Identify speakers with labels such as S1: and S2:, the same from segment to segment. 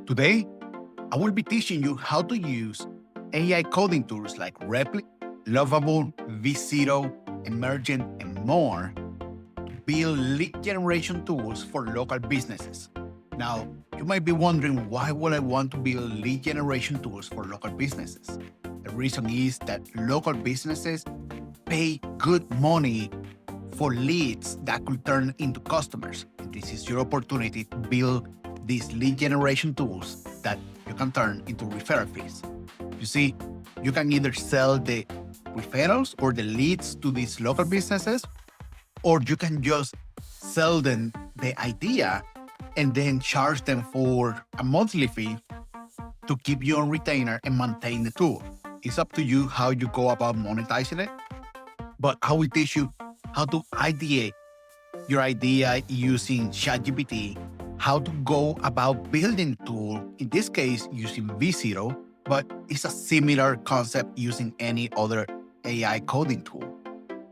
S1: Today, I will be teaching you how to use AI coding tools like Replit, Lovable, Vercel, Emergent, and more to build lead generation tools for local businesses. Now, you might be wondering, why would I want to build lead generation tools for local businesses? The reason is that local businesses pay good money for leads that could turn into customers. And this is your opportunity to build these lead generation tools that you can turn into referral fees. You see, you can either sell the referrals or the leads to these local businesses, or you can just sell them the idea and then charge them for a monthly fee to keep you on retainer and maintain the tool. It's up to you how you go about monetizing it, but I will teach you how to ideate your idea using ChatGPT, how to go about building a tool, in this case using Vercel, but it's a similar concept using any other AI coding tool.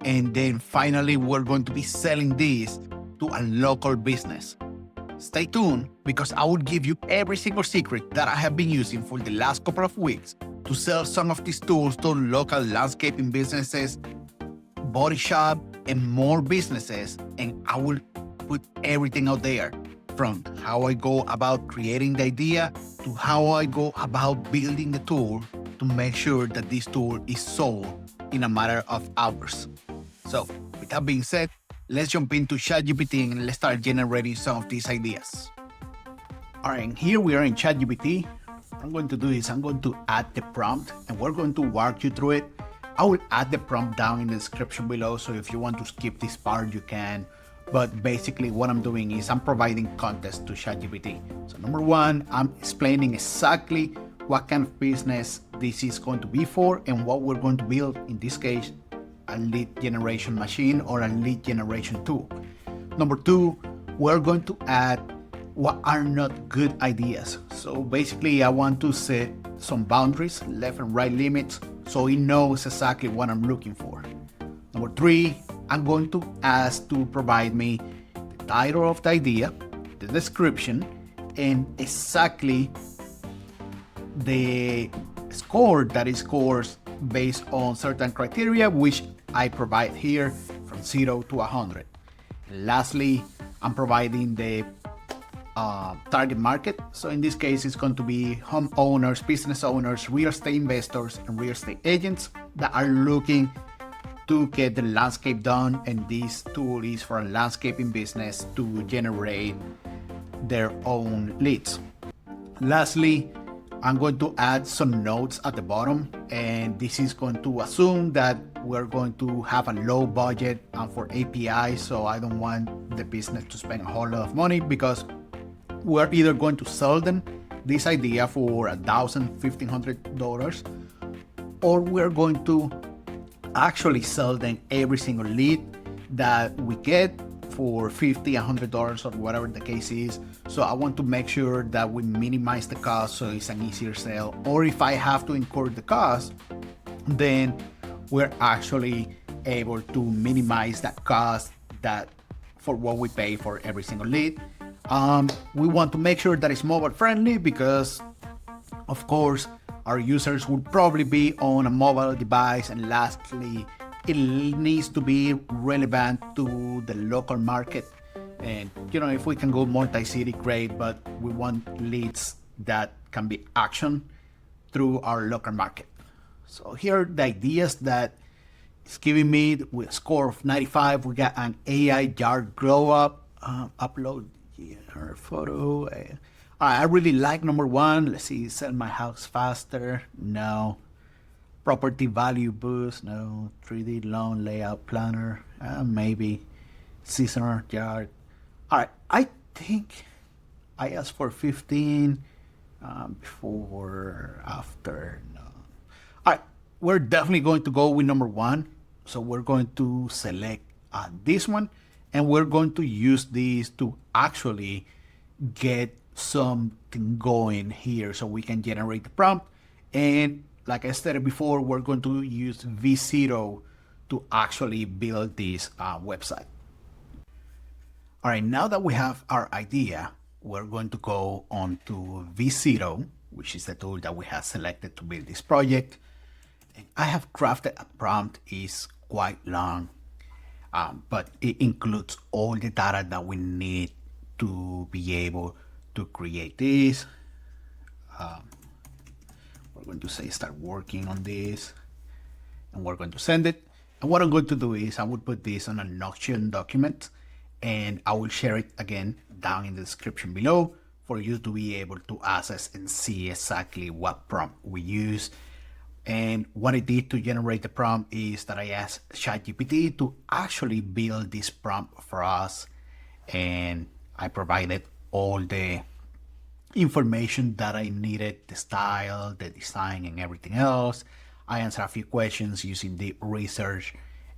S1: And then finally, we're going to be selling this to a local business. Stay tuned, because I will give you every single secret that I have been using for the last couple of weeks to sell some of these tools to local landscaping businesses, body shop, and more businesses. And I will put everything out there, from how I go about creating the idea to how I go about building the tool to make sure that this tool is sold in a matter of hours. So with that being said, let's jump into ChatGPT and let's start generating some of these ideas. All right, and here we are in ChatGPT. What I'm going to do is I'm going to add the prompt and we're going to walk you through it. I will add the prompt down in the description below, so if you want to skip this part, you can. But basically what I'm doing is I'm providing context to ChatGPT. So number one, I'm explaining exactly what kind of business this is going to be for and what we're going to build, in this case, a lead generation machine or a lead generation tool. Number two, we're going to add what are not good ideas. So basically I want to set some boundaries, left and right limits, so it knows exactly what I'm looking for. Number three, I'm going to ask to provide me the title of the idea, the description, and exactly the score that is scores based on certain criteria, which I provide here from 0 to 100. And lastly, I'm providing the target market. So in this case, it's going to be homeowners, business owners, real estate investors, and real estate agents that are looking to get the landscape done, and this tool is for a landscaping business to generate their own leads. Lastly, I'm going to add some notes at the bottom, and this is going to assume that we're going to have a low budget for API, so I don't want the business to spend a whole lot of money, because we're either going to sell them this idea for $1,000, $1,500, or we're going to actually sell them every single lead that we get for $50, $100, or whatever the case is. So I want to make sure that we minimize the cost so it's an easier sale. Or if I have to incur the cost, then we're actually able to minimize that cost that for what we pay for every single lead. We want to make sure that it's mobile friendly, because of course our users will probably be on a mobile device. And lastly, it needs to be relevant to the local market. And if we can go multi-city, great, but we want leads that can be actioned through our local market. So here are the ideas that it's giving me with a score of 95. We got an AI yard glow up, upload your photo. I really like number one. Let's see, sell my house faster. No. Property value boost. No. 3D loan layout planner. Maybe. Seasonal yard. All right. I think I asked for 15 before, after. No. All right. We're definitely going to go with number one. So we're going to select this one, and we're going to use this to actually get something going here so we can generate the prompt. And like I stated before, we're going to use Vercel to actually build this website. All right, now that we have our idea, we're going to go on to V0, which is the tool that we have selected to build this project. And I have crafted a prompt. Is quite long, but it includes all the data that we need to be able to create this. We're going to say start working on this, and we're going to send it. And what I'm going to do is I will put this on a Notion document, and I will share it again down in the description below for you to be able to access and see exactly what prompt we use. And what I did to generate the prompt is that I asked ChatGPT to actually build this prompt for us, and I provided all the information that I needed, the style, the design, and everything else. I answered a few questions using deep research,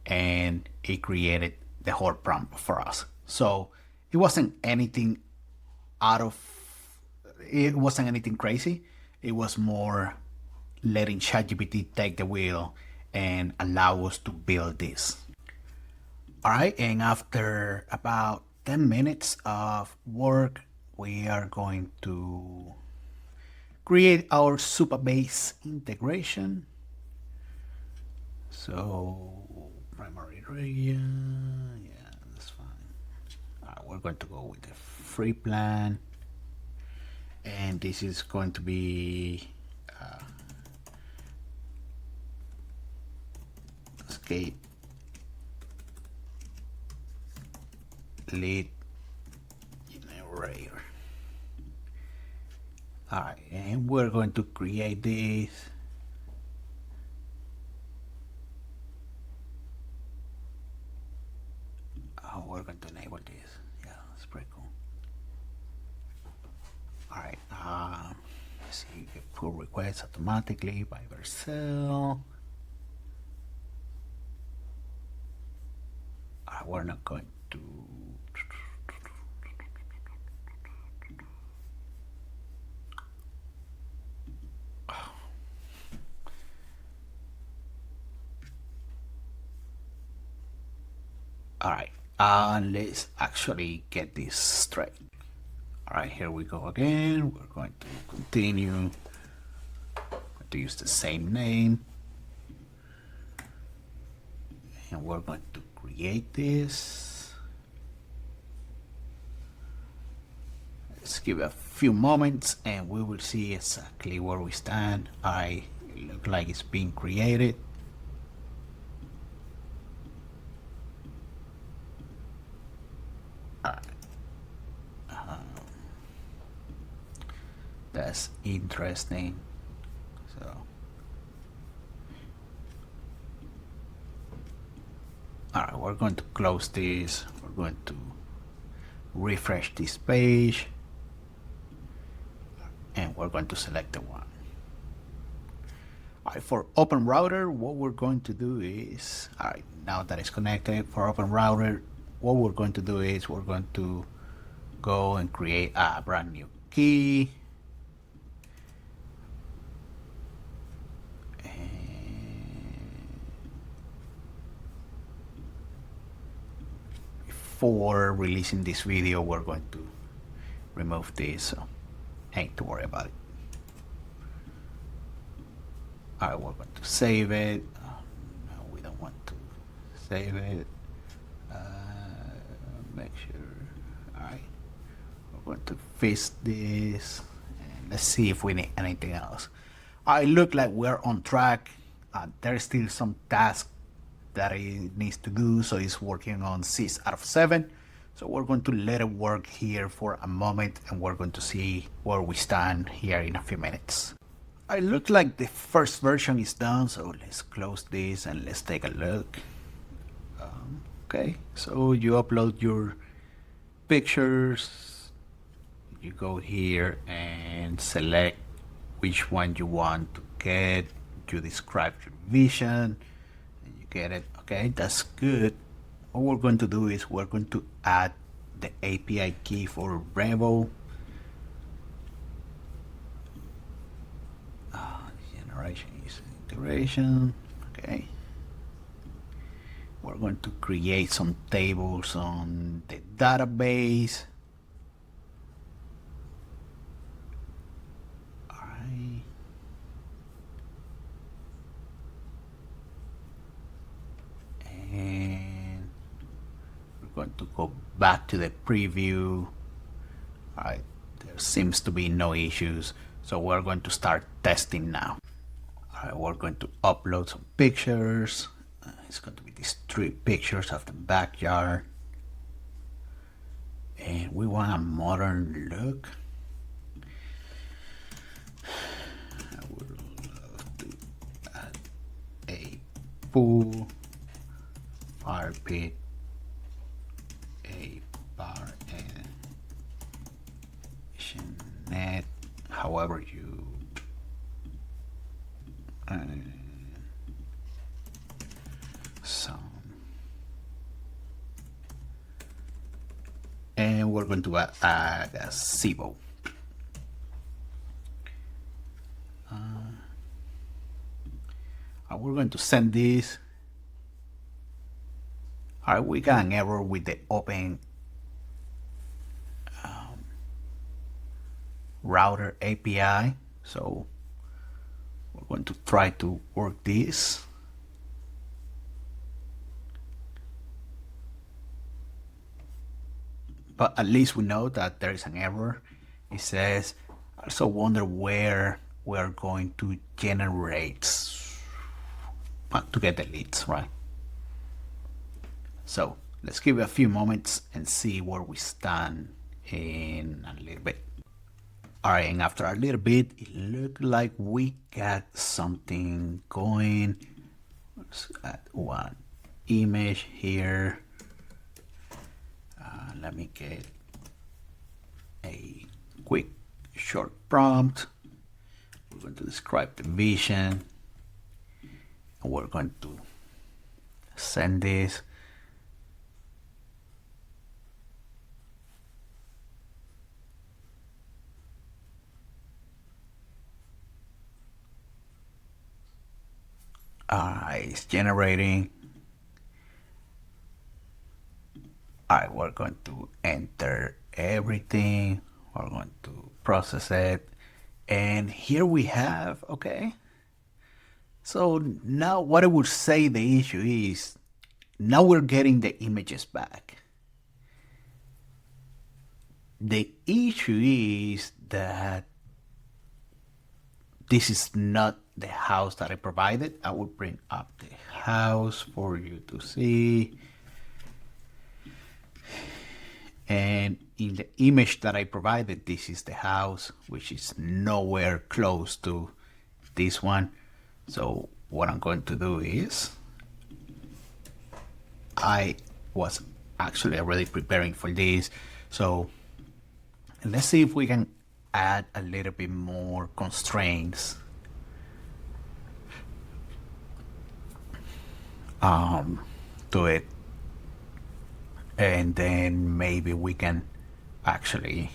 S1: and it created the whole prompt for us. So it wasn't anything crazy. It was more letting ChatGPT take the wheel and allow us to build this. All right, and after about 10 minutes of work, we are going to create our Supabase integration. So primary region, yeah, that's fine. All right, we're going to go with the free plan, and this is going to be escape lead generator. All right, and we're going to create this. Oh, we're going to enable this. Yeah, that's pretty cool. All right, let's see, you can pull requests automatically by Vercel. We're not going to. All right, let's actually get this straight. All right, here we go again. We're going to continue to use the same name, and we're going to create this. Let's give it a few moments and we will see exactly where we stand. It looks like it's being created. That's interesting. So all right, we're going to close this. We're going to refresh this page, and we're going to select the one. All right, for Open Router, what we're going to do is, all right, now that it's connected for Open Router, what we're going to do is we're going to go and create a brand new key. Before releasing this video, we're going to remove this, so ain't to worry about it. All right, we're going to save it. No, we don't want to save it. Make sure. All right, we're going to fix this, and let's see if we need anything else. It looks like we're on track. There's still some tasks that it needs to do, so it's working on 6 out of 7. So we're going to let it work here for a moment, and we're going to see where we stand here in a few minutes. It looks like the first version is done, so let's close this and let's take a look. Okay, so you upload your pictures, you go here and select which one you want to get, you describe your vision, and you get it. Okay, that's good. What we're going to do is we're going to add the API key for Replit. Generation is integration. Okay, we're going to create some tables on the database. to go back to the preview. All right, there seems to be no issues. So we're going to start testing now. All right, we're going to upload some pictures. It's going to be these 3 pictures of the backyard. And we want a modern look. I would love to add a pool, fire pit, a bar, and net, however you some. And we're going to add a SIBO. We're going to send this. All right, we got an error with the open router API. So we're going to try to work this. But at least we know that there is an error. It says, I also wonder where we're going to generate to get the leads, right? So let's give it a few moments and see where we stand in a little bit. All right, and after a little bit, it looked like we got something going. Let's add one image here. Let me get a quick short prompt. We're going to describe the vision. And we're going to send this. It's generating. All right, we're going to enter everything. We're going to process it. And here we have, okay. So now what I would say the issue is, now we're getting the images back. The issue is that this is not the house that I provided. I will bring up the house for you to see. And in the image that I provided, this is the house, which is nowhere close to this one. So what I'm going to do is, I was actually already preparing for this. So let's see if we can add a little bit more constraints to it. And then maybe we can actually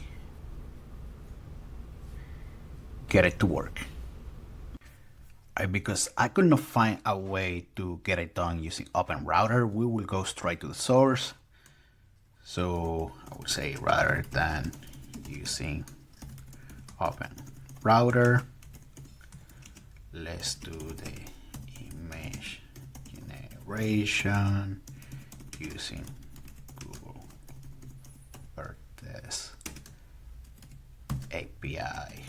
S1: get it to work. Because I could not find a way to get it done using Open Router, we will go straight to the source. So I would say rather than using Open Router, let's do the image generation using Google Vercel API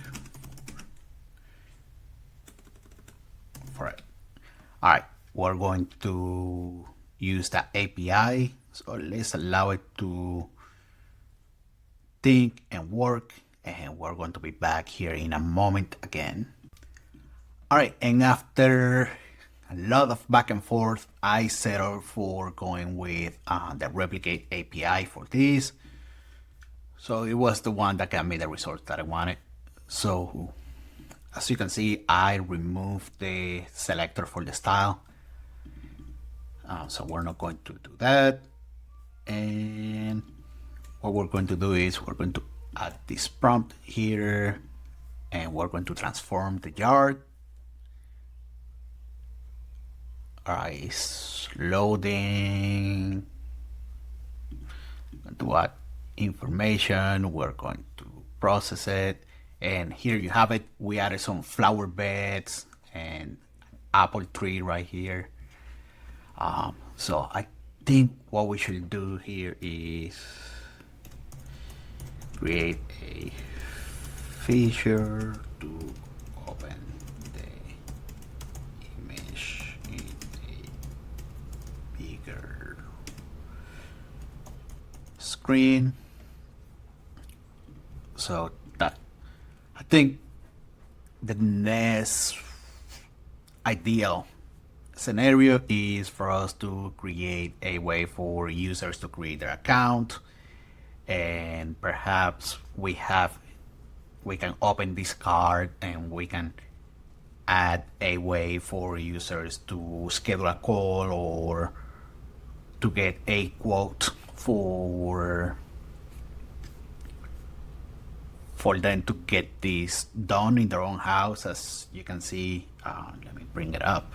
S1: for it. All right, we're going to use that API. So let's allow it to think and work, and we're going to be back here in a moment again. All right, and after a lot of back and forth, I settled for going with the Replicate API for this. So it was the one that got me the results that I wanted. So as you can see, I removed the selector for the style. So we're not going to do that. And what we're going to do is we're going to add this prompt here, and we're going to transform the yard. All right, it's loading. Going to add information. We're going to process it. And here you have it. We added some flower beds and apple tree right here. So I think what we should do here is create a feature to open the image in a bigger screen. So that, I think the next ideal scenario is for us to create a way for users to create their account, and perhaps we can open this card and we can add a way for users to schedule a call or to get a quote for them to get this done in their own house. As you can see, let me bring it up.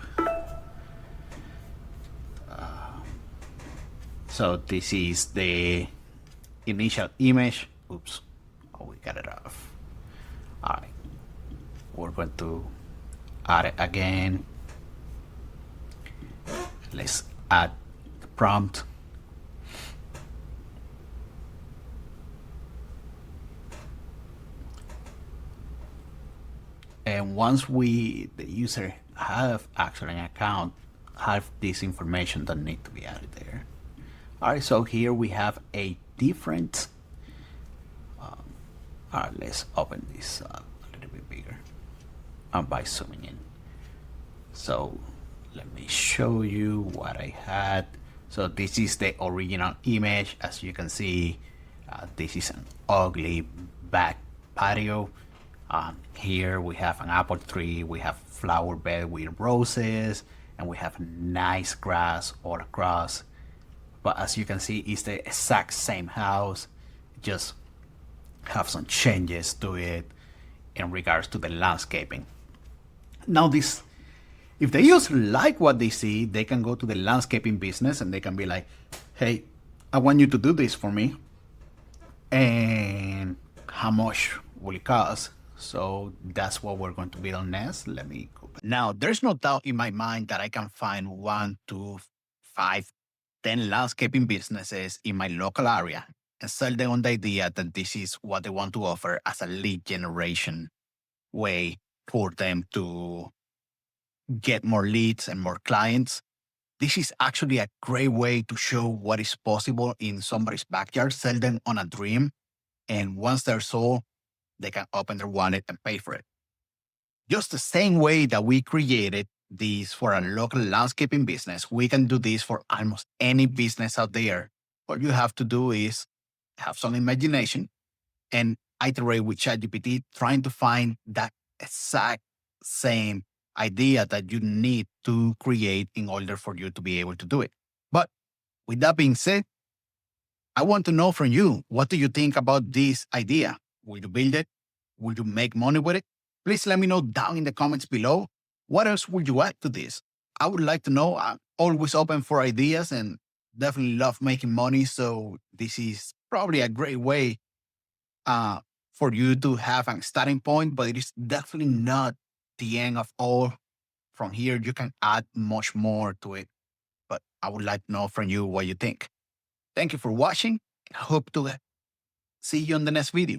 S1: So this is the initial image. Oops, oh, we got it off. All right, we're going to add it again. Let's add the prompt. And once the user have actually an account, have this information that need to be added there. All right, so here we have a different, all right, let's open this a little bit bigger by zooming in. So let me show you what I had. So this is the original image. As you can see, this is an ugly back patio. Here we have an apple tree, we have flower bed with roses, and we have nice grass all across. But as you can see, it's the exact same house, just have some changes to it in regards to the landscaping. Now this, if the user like what they see, they can go to the landscaping business and they can be like, hey, I want you to do this for me. And how much will it cost? So that's what we're going to build on next. Let me go back. Now, there's no doubt in my mind that I can find 1, 2, 5, 10 landscaping businesses in my local area and sell them on the idea that this is what they want to offer as a lead generation way for them to get more leads and more clients. This is actually a great way to show what is possible in somebody's backyard, sell them on a dream. And once they're sold, they can open their wallet and pay for it. Just the same way that we created this for a local landscaping business, we can do this for almost any business out there. All you have to do is have some imagination and iterate with ChatGPT, trying to find that exact same idea that you need to create in order for you to be able to do it. But with that being said, I want to know from you, what do you think about this idea? Will you build it? Will you make money with it? Please let me know down in the comments below. What else would you add to this? I would like to know. I'm always open for ideas and definitely love making money. So this is probably a great way for you to have a starting point, but it is definitely not the end of all. From here, you can add much more to it. But I would like to know from you what you think. Thank you for watching. I hope to see you on the next video.